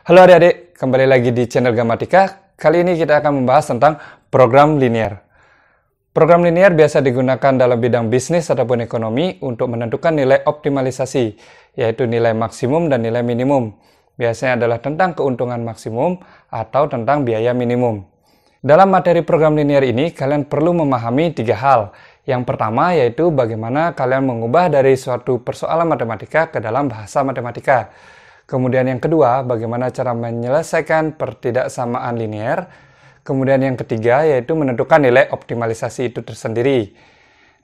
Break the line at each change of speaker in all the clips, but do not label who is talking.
Halo adik-adik, kembali lagi di channel Gramatika. Kali ini kita akan membahas tentang program linear. Program linear biasa digunakan dalam bidang bisnis ataupun ekonomi untuk menentukan nilai optimalisasi, yaitu nilai maksimum dan nilai minimum. Biasanya adalah tentang keuntungan maksimum atau tentang biaya minimum. Dalam materi program linear ini, kalian perlu memahami 3 hal. Yang pertama yaitu bagaimana kalian mengubah dari suatu persoalan matematika ke dalam bahasa matematika. Kemudian yang kedua, bagaimana cara menyelesaikan pertidaksamaan linear. Kemudian yang ketiga, yaitu menentukan nilai optimalisasi itu tersendiri.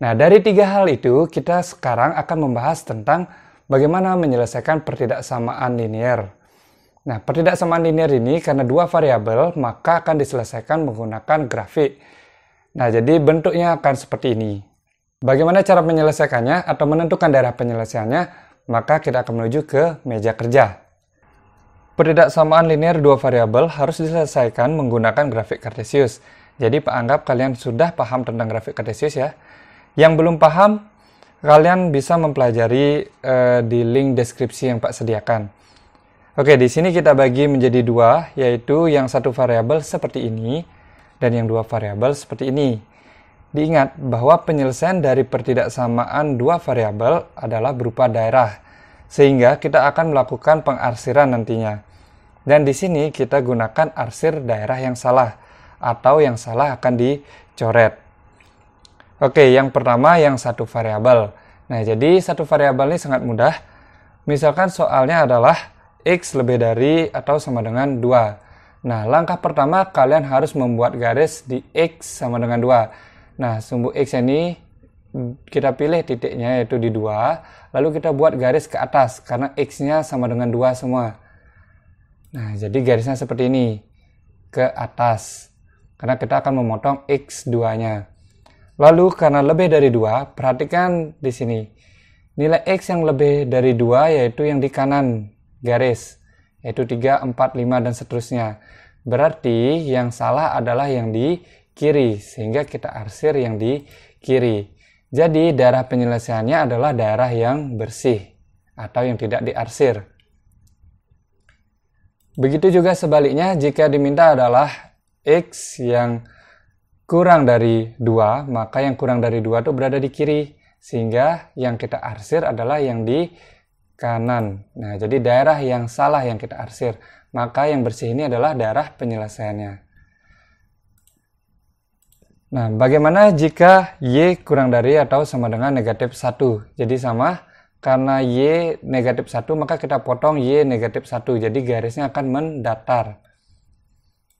Nah, dari 3 hal itu, kita sekarang akan membahas tentang bagaimana menyelesaikan pertidaksamaan linear. Nah, pertidaksamaan linear ini karena 2 variabel, maka akan diselesaikan menggunakan grafik. Nah, jadi bentuknya akan seperti ini. Bagaimana cara menyelesaikannya atau menentukan daerah penyelesaiannya? Maka kita akan menuju ke meja kerja. Pertidaksamaan linear 2 variabel harus diselesaikan menggunakan grafik Kartesius. Jadi anggap kalian sudah paham tentang grafik Kartesius ya. Yang belum paham, kalian bisa mempelajari di link deskripsi yang Pak sediakan. Oke, di sini kita bagi menjadi 2, yaitu yang 1 variabel seperti ini dan yang 2 variabel seperti ini. Diingat bahwa penyelesaian dari pertidaksamaan 2 variabel adalah berupa daerah, sehingga kita akan melakukan pengarsiran nantinya. Dan di sini kita gunakan arsir daerah yang salah, atau yang salah akan dicoret. Oke, yang pertama yang 1 variabel. Nah, jadi 1 variabel ini sangat mudah. Misalkan soalnya adalah X lebih dari atau sama dengan 2. Nah, langkah pertama kalian harus membuat garis di X sama dengan 2. Nah, sumbu X ini kita pilih titiknya yaitu di 2, lalu kita buat garis ke atas karena X-nya sama dengan 2 semua. Nah, jadi garisnya seperti ini, ke atas, karena kita akan memotong X2-nya. Lalu karena lebih dari 2, perhatikan di sini, nilai X yang lebih dari 2 yaitu yang di kanan garis, yaitu 3, 4, 5, dan seterusnya. Berarti yang salah adalah yang di kiri, sehingga kita arsir yang di kiri. Jadi daerah penyelesaiannya adalah daerah yang bersih atau yang tidak diarsir. Begitu juga sebaliknya, jika diminta adalah X yang kurang dari 2, maka yang kurang dari 2 itu berada di kiri, sehingga yang kita arsir adalah yang di kanan. Nah, jadi daerah yang salah yang kita arsir, maka yang bersih ini adalah daerah penyelesaiannya. Nah, bagaimana jika Y kurang dari atau sama dengan negatif 1? Jadi sama, karena Y negatif 1, maka kita potong Y negatif 1. Jadi garisnya akan mendatar.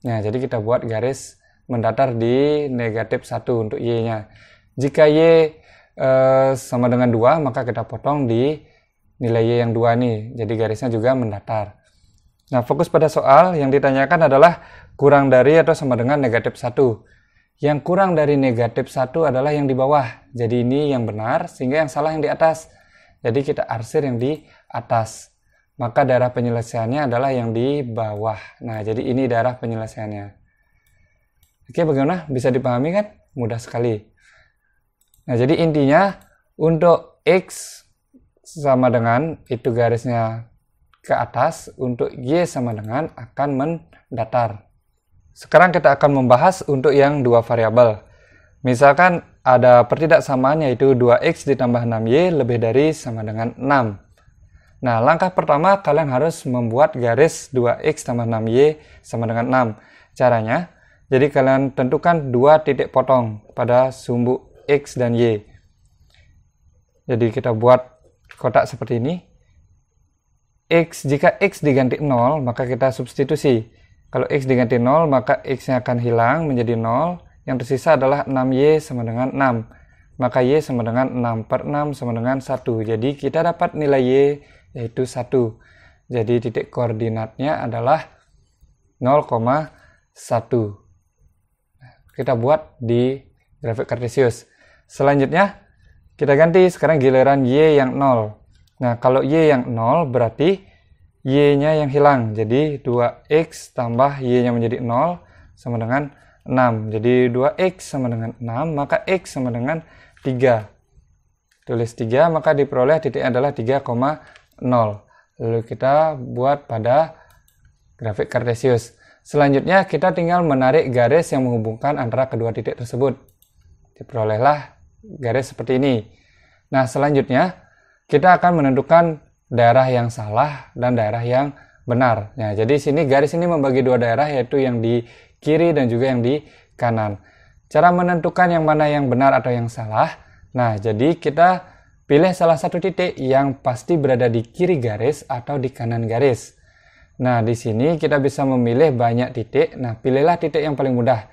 Nah, jadi kita buat garis mendatar di negatif 1 untuk Y-nya. Jika Y sama dengan 2, maka kita potong di nilai Y yang 2 nih. Jadi garisnya juga mendatar. Nah, fokus pada soal yang ditanyakan adalah kurang dari atau sama dengan negatif 1. Yang kurang dari negatif 1 adalah yang di bawah. Jadi ini yang benar, sehingga yang salah yang di atas. Jadi kita arsir yang di atas. Maka daerah penyelesaiannya adalah yang di bawah. Nah, jadi ini daerah penyelesaiannya. Oke, bagaimana? Bisa dipahami kan? Mudah sekali. Nah, jadi intinya untuk X sama dengan, itu garisnya ke atas. Untuk Y sama dengan akan mendatar. Sekarang kita akan membahas untuk yang 2 variabel. Misalkan ada pertidaksamaan yaitu 2X ditambah 6Y lebih dari sama dengan 6. Nah, langkah pertama kalian harus membuat garis 2X tambah 6Y sama dengan 6. Caranya, jadi kalian tentukan 2 titik potong pada sumbu X dan Y. Jadi kita buat kotak seperti ini. Jika X diganti 0, maka kita substitusi. Kalau X diganti 0, maka X-nya akan hilang menjadi 0. Yang tersisa adalah 6Y sama dengan 6. Maka Y sama dengan 6 per 6 sama dengan 1. Jadi kita dapat nilai Y yaitu 1. Jadi titik koordinatnya adalah 0,1. Kita buat di grafik Kartesius. Selanjutnya, kita ganti sekarang giliran Y yang 0. Nah, kalau Y yang 0 berarti Y-nya yang hilang, jadi 2X tambah Y-nya menjadi 0 sama dengan 6. Jadi 2X sama dengan 6, maka X sama dengan 3. Tulis 3, maka diperoleh titiknya adalah 3,0. Lalu kita buat pada grafik kartesius. Selanjutnya kita tinggal menarik garis yang menghubungkan antara kedua titik tersebut. Diperolehlah garis seperti ini. Nah, selanjutnya kita akan menentukan daerah yang salah dan daerah yang benar. Nah, jadi sini garis ini membagi dua daerah, yaitu yang di kiri dan juga yang di kanan. Cara menentukan yang mana yang benar atau yang salah. Nah, jadi kita pilih salah satu titik yang pasti berada di kiri garis atau di kanan garis. Nah, di sini kita bisa memilih banyak titik. Nah, pilihlah titik yang paling mudah.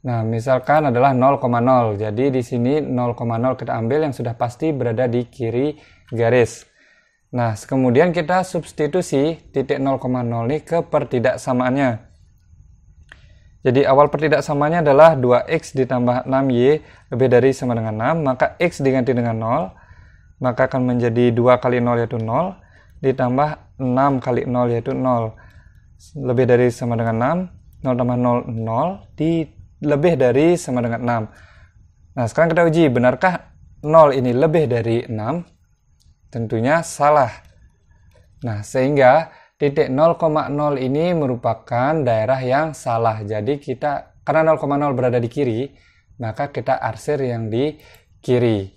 Nah, misalkan adalah 0,0. Jadi di sini 0,0 kita ambil yang sudah pasti berada di kiri garis. Nah, kemudian kita substitusi titik 0,0 ini ke pertidaksamaannya. Jadi awal pertidaksamaannya adalah 2x ditambah 6y lebih dari sama dengan 6. Maka x diganti dengan 0. Maka akan menjadi 2 kali 0 yaitu 0. Ditambah 6 kali 0 yaitu 0. Lebih dari sama dengan 6. 0 tambah 0, 0. Lebih dari sama dengan 6. Nah, sekarang kita uji. Benarkah 0 ini lebih dari 6? Tentunya salah. Nah, sehingga titik 0,0 ini merupakan daerah yang salah. Jadi kita, karena 0,0 berada di kiri, maka kita arsir yang di kiri.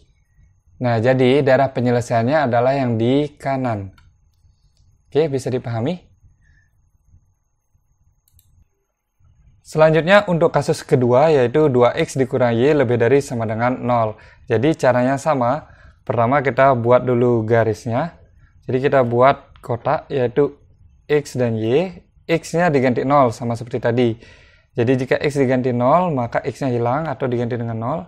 Nah, jadi daerah penyelesaiannya adalah yang di kanan. Oke, bisa dipahami? Selanjutnya untuk kasus kedua, yaitu 2x dikurangi y lebih dari sama dengan 0. Jadi caranya sama. Pertama kita buat dulu garisnya. Jadi kita buat kotak, yaitu x dan y. X-nya diganti 0, sama seperti tadi. Jadi jika x diganti 0, maka x-nya hilang atau diganti dengan 0.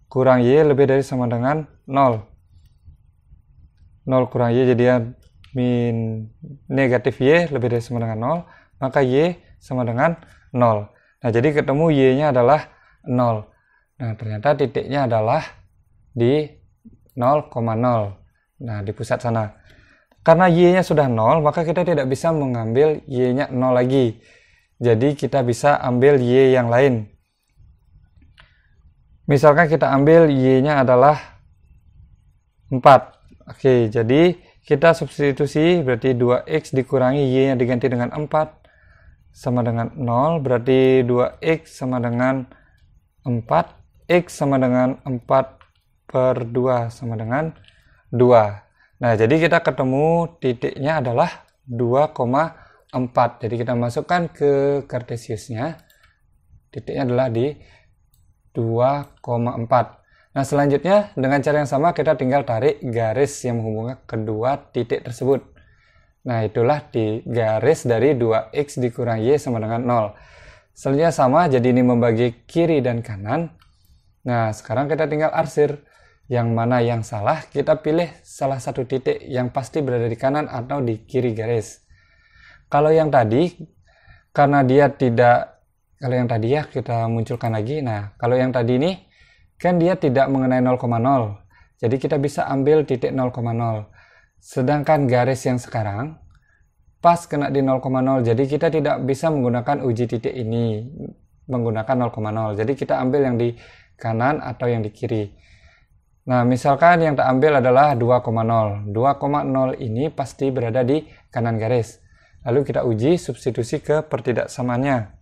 Kurang y lebih dari sama dengan 0. 0 kurang y jadi min negatif y lebih dari sama dengan 0. Maka y sama dengan 0. Nah, jadi ketemu y-nya adalah 0. Nah, ternyata titiknya adalah di 0,0. Nah, di pusat sana. Karena y-nya sudah 0, maka kita tidak bisa mengambil y-nya 0 lagi. Jadi kita bisa ambil y yang lain. Misalkan kita ambil y-nya adalah 4. Oke, jadi kita substitusi, berarti 2x dikurangi y-nya diganti dengan 4 sama dengan 0, berarti 2x sama dengan 4, x sama dengan 4 per 2 sama dengan 2. Nah, jadi kita ketemu titiknya adalah 2,4. Jadi kita masukkan ke kartesiusnya, titiknya adalah di 2,4. Nah, selanjutnya dengan cara yang sama kita tinggal tarik garis yang menghubungkan kedua titik tersebut. Nah, itulah di garis dari 2x dikurangi y sama dengan 0. Selanjutnya sama, jadi ini membagi kiri dan kanan. Nah, sekarang kita tinggal arsir. Yang mana yang salah, kita pilih salah satu titik yang pasti berada di kanan atau di kiri garis. Kalau yang tadi, karena dia tidak, kalau yang tadi ya kita munculkan lagi. Nah, kalau yang tadi ini, kan dia tidak mengenai 0,0. Jadi kita bisa ambil titik 0,0. Sedangkan garis yang sekarang pas kena di 0,0. Jadi kita tidak bisa menggunakan uji titik ini menggunakan 0,0. Jadi kita ambil yang di kanan atau yang di kiri. Nah, misalkan yang tak ambil adalah 2,0. 2,0 ini pasti berada di kanan garis. Lalu kita uji substitusi ke pertidaksamaannya.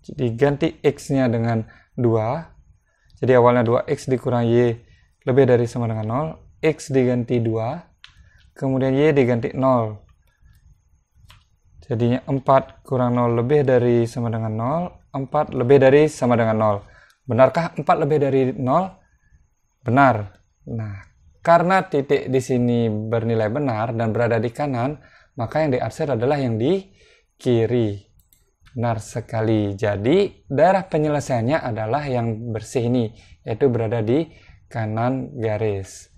Jadi ganti x-nya dengan 2. Jadi awalnya 2x dikurangi y lebih dari sama dengan 0. X diganti 2. Kemudian y diganti 0. Jadinya 4 kurang 0 lebih dari sama dengan 0. 4 lebih dari sama dengan 0. Benarkah 4 lebih dari 0? Benar. Nah, karena titik di sini bernilai benar dan berada di kanan, maka yang diarsir adalah yang di kiri. Benar sekali. Jadi, daerah penyelesaiannya adalah yang bersih ini, yaitu berada di kanan garis.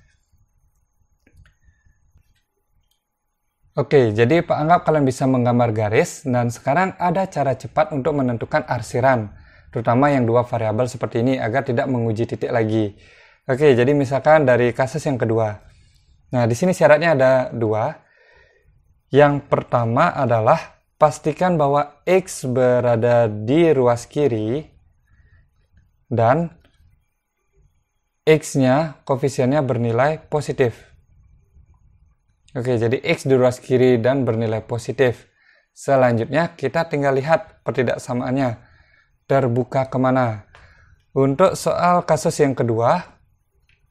Oke, jadi Pak anggap kalian bisa menggambar garis, dan sekarang ada cara cepat untuk menentukan arsiran, terutama yang dua variabel seperti ini, agar tidak menguji titik lagi. Oke, jadi misalkan dari kasus yang kedua. Nah, di sini syaratnya ada dua. Yang pertama adalah pastikan bahwa X berada di ruas kiri dan X-nya, koefisiennya bernilai positif. Oke, jadi X di ruas kiri dan bernilai positif. Selanjutnya kita tinggal lihat pertidaksamaannya. Terbuka kemana? Untuk soal kasus yang kedua,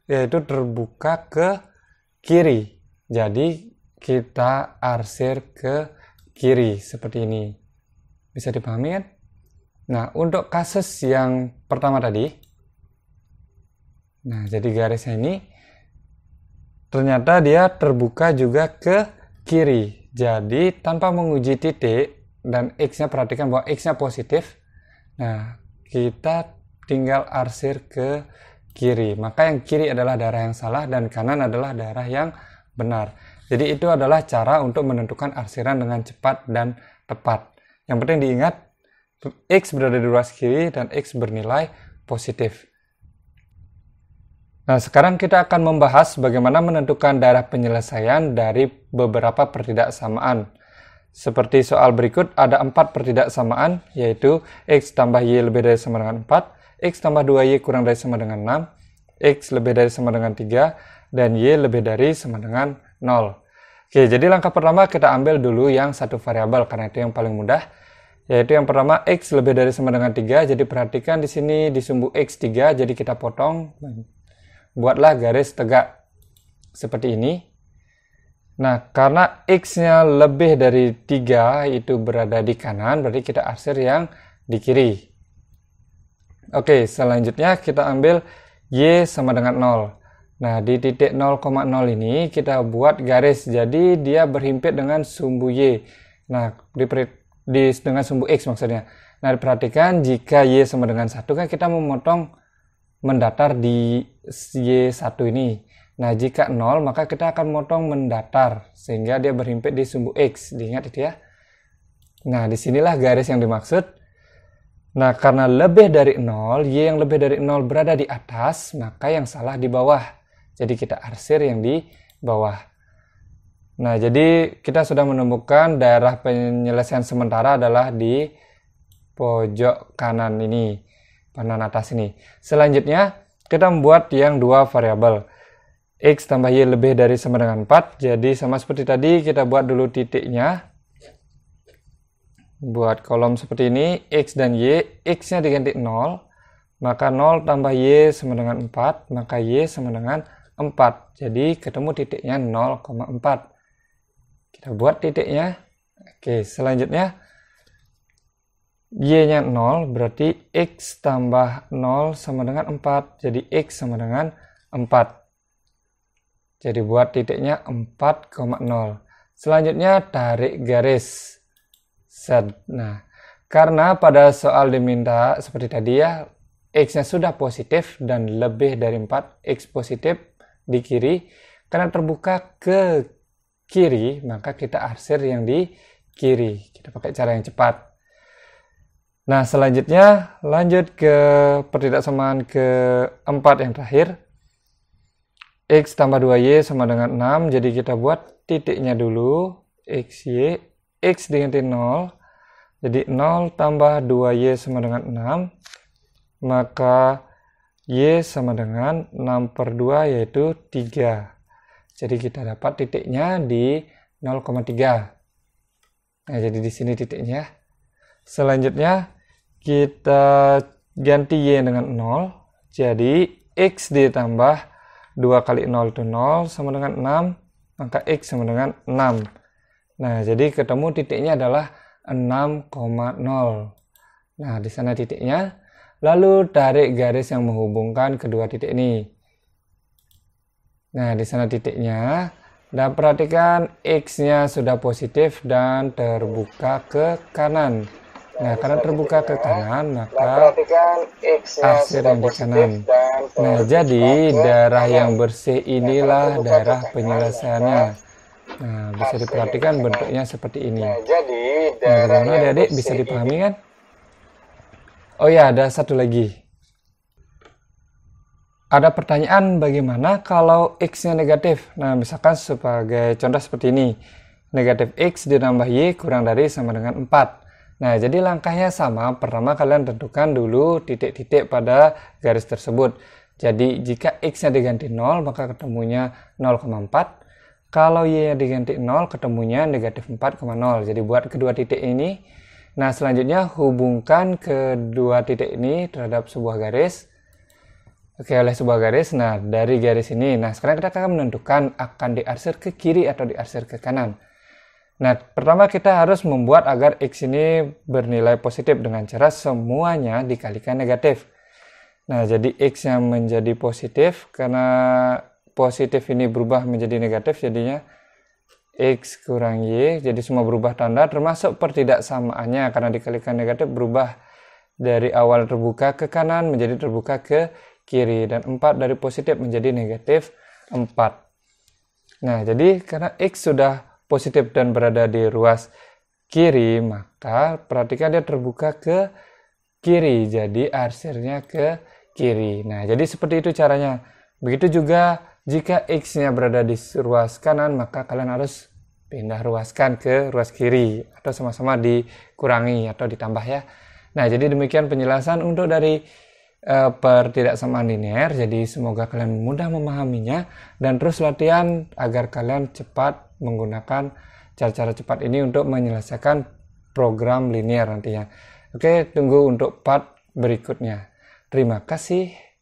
yaitu terbuka ke kiri. Jadi kita arsir ke kiri seperti ini. Bisa dipahami kan? Nah, untuk kasus yang pertama tadi, nah jadi garisnya ini ternyata dia terbuka juga ke kiri. Jadi tanpa menguji titik dan X-nya, perhatikan bahwa X-nya positif. Nah, kita tinggal arsir ke kiri. Maka yang kiri adalah daerah yang salah dan kanan adalah daerah yang benar. Jadi itu adalah cara untuk menentukan arsiran dengan cepat dan tepat. Yang penting diingat, X berada di ruas kiri dan X bernilai positif. Nah, sekarang kita akan membahas bagaimana menentukan daerah penyelesaian dari beberapa pertidaksamaan. Seperti soal berikut, ada 4 pertidaksamaan, yaitu X tambah Y lebih dari sama dengan 4, X tambah 2Y kurang dari sama dengan 6, X lebih dari sama dengan 3, dan Y lebih dari sama dengan 0. Oke, jadi langkah pertama kita ambil dulu yang satu variabel, karena itu yang paling mudah. Yaitu yang pertama, X lebih dari sama dengan 3, jadi perhatikan di sini di sumbu X3, jadi kita potong. Buatlah garis tegak seperti ini. Nah, karena X-nya lebih dari 3 itu berada di kanan, berarti kita arsir yang di kiri. Oke, selanjutnya kita ambil Y sama dengan 0. Nah, di titik 0,0 ini kita buat garis, jadi dia berhimpit dengan sumbu Y. Nah, dengan sumbu X maksudnya. Nah, perhatikan jika Y sama dengan 1 kan kita memotong mendatar di Y1 ini. Nah, jika 0 maka kita akan memotong mendatar sehingga dia berhimpit di sumbu X. Diingat itu ya. Nah, disinilah garis yang dimaksud. Nah, karena lebih dari 0, Y yang lebih dari 0 berada di atas, maka yang salah di bawah. Jadi kita arsir yang di bawah. Nah, jadi kita sudah menemukan daerah penyelesaian sementara adalah di pojok kanan ini, kanan atas ini. Selanjutnya, kita membuat yang 2 variabel. X tambah Y lebih dari sama dengan 4. Jadi sama seperti tadi, kita buat dulu titiknya. Buat kolom seperti ini, X dan Y, X-nya diganti 0. Maka 0 tambah Y sama dengan 4, maka Y sama dengan 4. Jadi ketemu titiknya 0,4. Kita buat titiknya. Oke, selanjutnya Y-nya 0, berarti X tambah 0 sama dengan 4. Jadi X sama dengan 4. Jadi buat titiknya 4,0. Selanjutnya tarik garis. Set. Nah, karena pada soal diminta seperti tadi ya, X-nya sudah positif dan lebih dari 4, X positif di kiri. Karena terbuka ke kiri, maka kita arsir yang di kiri. Kita pakai cara yang cepat. Nah, selanjutnya lanjut ke pertidaksamaan keempat yang terakhir. X tambah 2Y sama dengan 6, jadi kita buat titiknya dulu. XY, X diganti 0. Jadi 0 tambah 2Y sama dengan 6. Maka Y sama dengan 6/2 yaitu 3. Jadi kita dapat titiknya di 0,3. Nah, jadi di sini titiknya. Selanjutnya kita ganti Y dengan 0. Jadi X ditambah 2 kali 0 itu 0 sama dengan 6. Maka X sama dengan 6. Nah, jadi ketemu titiknya adalah 6,0. Nah, di sana titiknya. Lalu tarik garis yang menghubungkan kedua titik ini. Nah, di sana titiknya. Dan perhatikan X-nya sudah positif dan terbuka ke kanan. Nah, karena terbuka ke kanan, maka arsir yang di kanan. Nah, jadi daerah yang bersih inilah daerah penyelesaiannya. Nah, bisa diperhatikan bentuknya seperti ini. Nah, bagaimana adik-adik bisa dipahami kan? Oh ya, ada satu lagi. Ada pertanyaan bagaimana kalau X-nya negatif. Nah, misalkan sebagai contoh seperti ini. Negatif X ditambah Y kurang dari sama dengan 4. Nah, jadi langkahnya sama. Pertama kalian tentukan dulu titik-titik pada garis tersebut. Jadi jika X-nya diganti 0, maka ketemunya 0,4. Kalau y-nya diganti 0, ketemunya negatif 4,0. Jadi buat kedua titik ini. Nah, selanjutnya hubungkan kedua titik ini terhadap sebuah garis. Oke, oleh sebuah garis. Nah, dari garis ini. Nah, sekarang kita akan menentukan akan diarsir ke kiri atau diarsir ke kanan. Nah, pertama kita harus membuat agar X ini bernilai positif dengan cara semuanya dikalikan negatif. Nah, jadi X-nya menjadi positif karena positif ini berubah menjadi negatif, jadinya X kurang Y, jadi semua berubah tanda termasuk pertidaksamaannya karena dikalikan negatif berubah dari awal terbuka ke kanan menjadi terbuka ke kiri, dan 4 dari positif menjadi negatif 4. Nah, jadi karena X sudah positif dan berada di ruas kiri, maka perhatikan dia terbuka ke kiri, jadi arsirnya ke kiri. Nah, jadi seperti itu caranya. Begitu juga jika X-nya berada di ruas kanan, maka kalian harus pindah ruaskan ke ruas kiri atau sama-sama dikurangi atau ditambah ya. Nah, jadi demikian penjelasan untuk dari pertidaksamaan linear. Jadi semoga kalian mudah memahaminya dan terus latihan agar kalian cepat menggunakan cara-cara cepat ini untuk menyelesaikan program linear nantinya. Oke, tunggu untuk part berikutnya. Terima kasih.